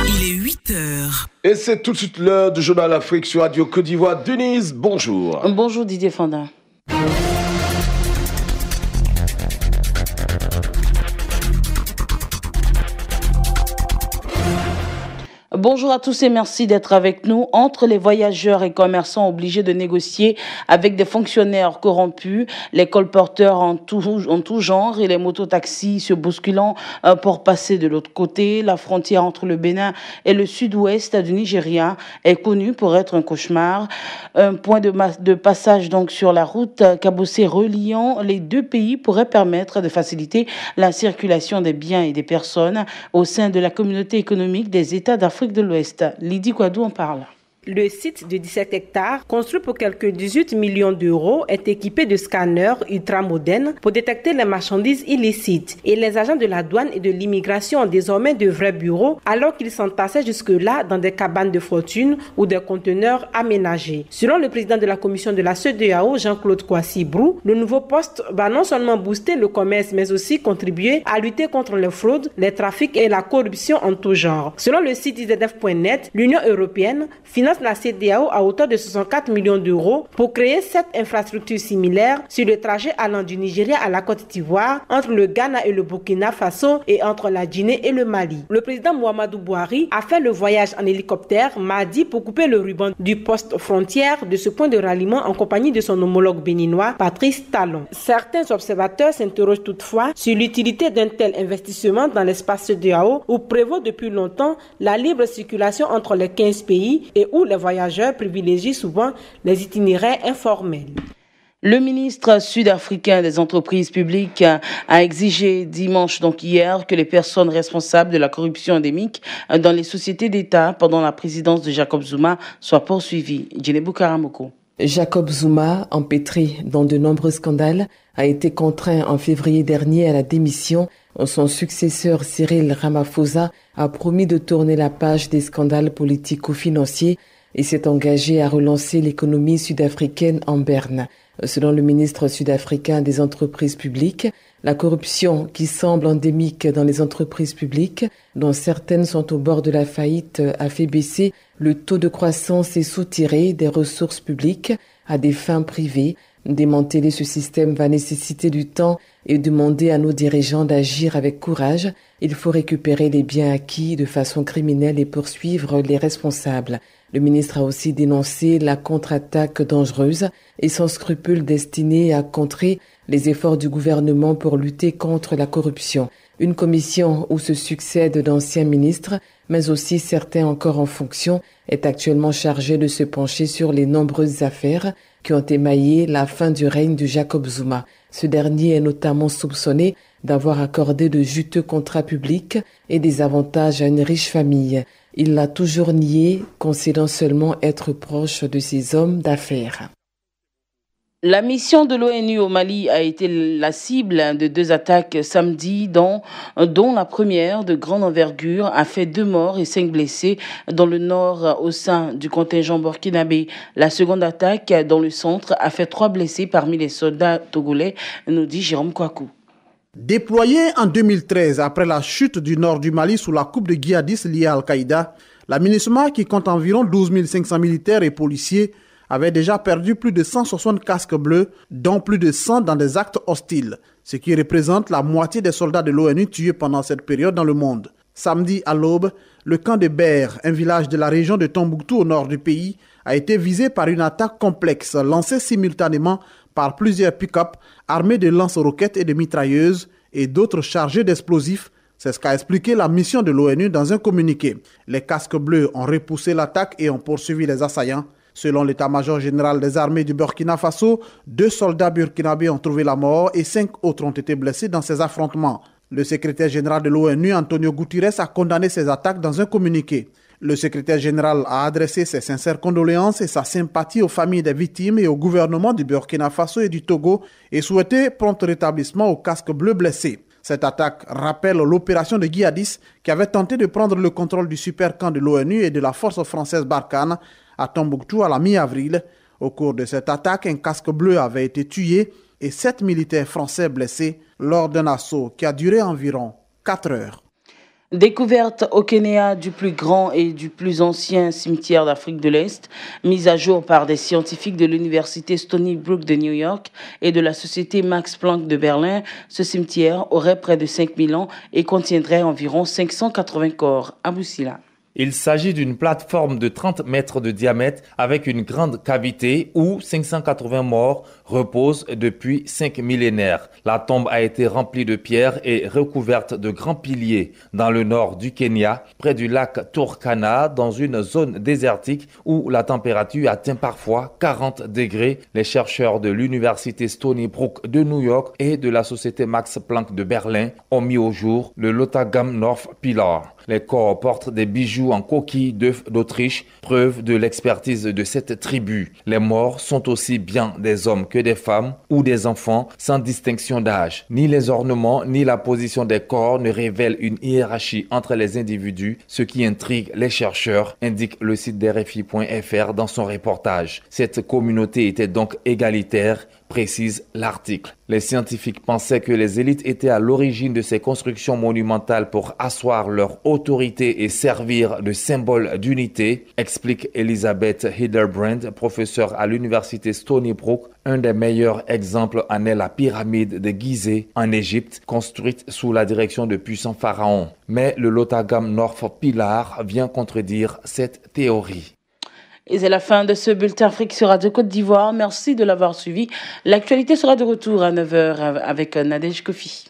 Il est 8 heures. Et c'est tout de suite l'heure du Journal Afrique sur Radio Côte d'Ivoire. Denise, bonjour. Bonjour Didier Fandin. Bonjour à tous et merci d'être avec nous. Entre les voyageurs et commerçants obligés de négocier avec des fonctionnaires corrompus, les colporteurs en tout genre et les mototaxis se bousculant pour passer de l'autre côté, la frontière entre le Bénin et le sud-ouest du Nigeria est connue pour être un cauchemar. Un point de passage donc sur la route cabossée reliant les deux pays pourrait permettre de faciliter la circulation des biens et des personnes au sein de la communauté économique des États d'Afrique de l'Ouest. Lydie Kouadou en parle. Le site de 17 hectares, construit pour quelques 18 millions d'euros, est équipé de scanners ultramodernes pour détecter les marchandises illicites. Et les agents de la douane et de l'immigration ont désormais de vrais bureaux, alors qu'ils s'entassaient jusque-là dans des cabanes de fortune ou des conteneurs aménagés. Selon le président de la commission de la CEDEAO, Jean-Claude Kouassi Brou, le nouveau poste va non seulement booster le commerce, mais aussi contribuer à lutter contre les fraudes, les trafics et la corruption en tout genre. Selon le site IZF.net, l'Union européenne finance la CEDEAO à hauteur de 64 millions d'euros pour créer 7 infrastructures similaires sur le trajet allant du Nigeria à la Côte d'Ivoire, entre le Ghana et le Burkina Faso et entre la Guinée et le Mali. Le président Muhammadu Buhari a fait le voyage en hélicoptère mardi pour couper le ruban du poste frontière de ce point de ralliement en compagnie de son homologue béninois Patrice Talon. Certains observateurs s'interrogent toutefois sur l'utilité d'un tel investissement dans l'espace CEDEAO où prévaut depuis longtemps la libre circulation entre les 15 pays et où les voyageurs privilégient souvent les itinéraires informels. Le ministre sud-africain des entreprises publiques a exigé dimanche, donc hier, que les personnes responsables de la corruption endémique dans les sociétés d'État pendant la présidence de Jacob Zuma soient poursuivies. Djenebou Karamoko. Jacob Zuma, empêtré dans de nombreux scandales, a été contraint en février dernier à la démission. Son successeur Cyril Ramaphosa a promis de tourner la page des scandales politico-financiers et s'est engagé à relancer l'économie sud-africaine en berne. Selon le ministre sud-africain des entreprises publiques, la corruption qui semble endémique dans les entreprises publiques, dont certaines sont au bord de la faillite, a fait baisser le taux de croissance et soutirer des ressources publiques à des fins privées. Démanteler ce système va nécessiter du temps et demander à nos dirigeants d'agir avec courage. Il faut récupérer les biens acquis de façon criminelle et poursuivre les responsables. Le ministre a aussi dénoncé la contre-attaque dangereuse et sans scrupule destinée à contrer les efforts du gouvernement pour lutter contre la corruption. Une commission où se succèdent d'anciens ministres, mais aussi certains encore en fonction, est actuellement chargée de se pencher sur les nombreuses affaires qui ont émaillé la fin du règne de Jacob Zuma. Ce dernier est notamment soupçonné d'avoir accordé de juteux contrats publics et des avantages à une riche famille. Il l'a toujours nié, concédant seulement être proche de ces hommes d'affaires. La mission de l'ONU au Mali a été la cible de 2 attaques samedi, dont la première de grande envergure a fait 2 morts et 5 blessés dans le nord au sein du contingent burkinabé. La seconde attaque dans le centre a fait 3 blessés parmi les soldats togolais, nous dit Jérôme Kouakou. Déployé en 2013 après la chute du nord du Mali sous la coupe de djihadistes liés à Al-Qaïda, la MINUSMA, qui compte environ 12 500 militaires et policiers, avait déjà perdu plus de 160 casques bleus, dont plus de 100 dans des actes hostiles, ce qui représente la moitié des soldats de l'ONU tués pendant cette période dans le monde. Samedi à l'aube, le camp de Ber, un village de la région de Tombouctou au nord du pays, a été visé par une attaque complexe lancée simultanément par plusieurs pick-up armés de lance-roquettes et de mitrailleuses et d'autres chargés d'explosifs. C'est ce qu'a expliqué la mission de l'ONU dans un communiqué. Les casques bleus ont repoussé l'attaque et ont poursuivi les assaillants. Selon l'état-major général des armées du Burkina Faso, 2 soldats burkinabés ont trouvé la mort et 5 autres ont été blessés dans ces affrontements. Le secrétaire général de l'ONU, Antonio Guterres, a condamné ces attaques dans un communiqué. Le secrétaire général a adressé ses sincères condoléances et sa sympathie aux familles des victimes et au gouvernement du Burkina Faso et du Togo et souhaité prompt rétablissement aux casques bleus blessés. Cette attaque rappelle l'opération de djihadistes qui avait tenté de prendre le contrôle du super-camp de l'ONU et de la force française Barkhane à Tombouctou à la mi-avril. Au cours de cette attaque, un casque bleu avait été tué et 7 militaires français blessés lors d'un assaut qui a duré environ 4 heures. Découverte au Kenya du plus grand et du plus ancien cimetière d'Afrique de l'Est, mise à jour par des scientifiques de l'université Stony Brook de New York et de la société Max Planck de Berlin, ce cimetière aurait près de 5000 ans et contiendrait environ 580 corps. Aboussila. Il s'agit d'une plateforme de 30 mètres de diamètre avec une grande cavité où 580 morts reposent depuis 5 millénaires. La tombe a été remplie de pierres et recouverte de grands piliers dans le nord du Kenya, près du lac Turkana, dans une zone désertique où la température atteint parfois 40 degrés. Les chercheurs de l'université Stony Brook de New York et de la société Max Planck de Berlin ont mis au jour le Lotagam North Pillar. Les corps portent des bijoux en coquilles d'œufs d'Autriche, preuve de l'expertise de cette tribu. Les morts sont aussi bien des hommes que des femmes ou des enfants, sans distinction d'âge. Ni les ornements ni la position des corps ne révèlent une hiérarchie entre les individus, ce qui intrigue les chercheurs, indique le site d'RFI.fr dans son reportage. Cette communauté était donc égalitaire, précise l'article. Les scientifiques pensaient que les élites étaient à l'origine de ces constructions monumentales pour asseoir leur autorité et servir de symbole d'unité, explique Elizabeth Hildebrand, professeure à l'université Stony Brook. Un des meilleurs exemples en est la pyramide de Gizeh en Égypte, construite sous la direction de puissants pharaons. Mais le Lotagam North Pillar vient contredire cette théorie. Et c'est la fin de ce bulletin Afrique sur Radio Côte d'Ivoire. Merci de l'avoir suivi. L'actualité sera de retour à 9h avec Nadège Kofi.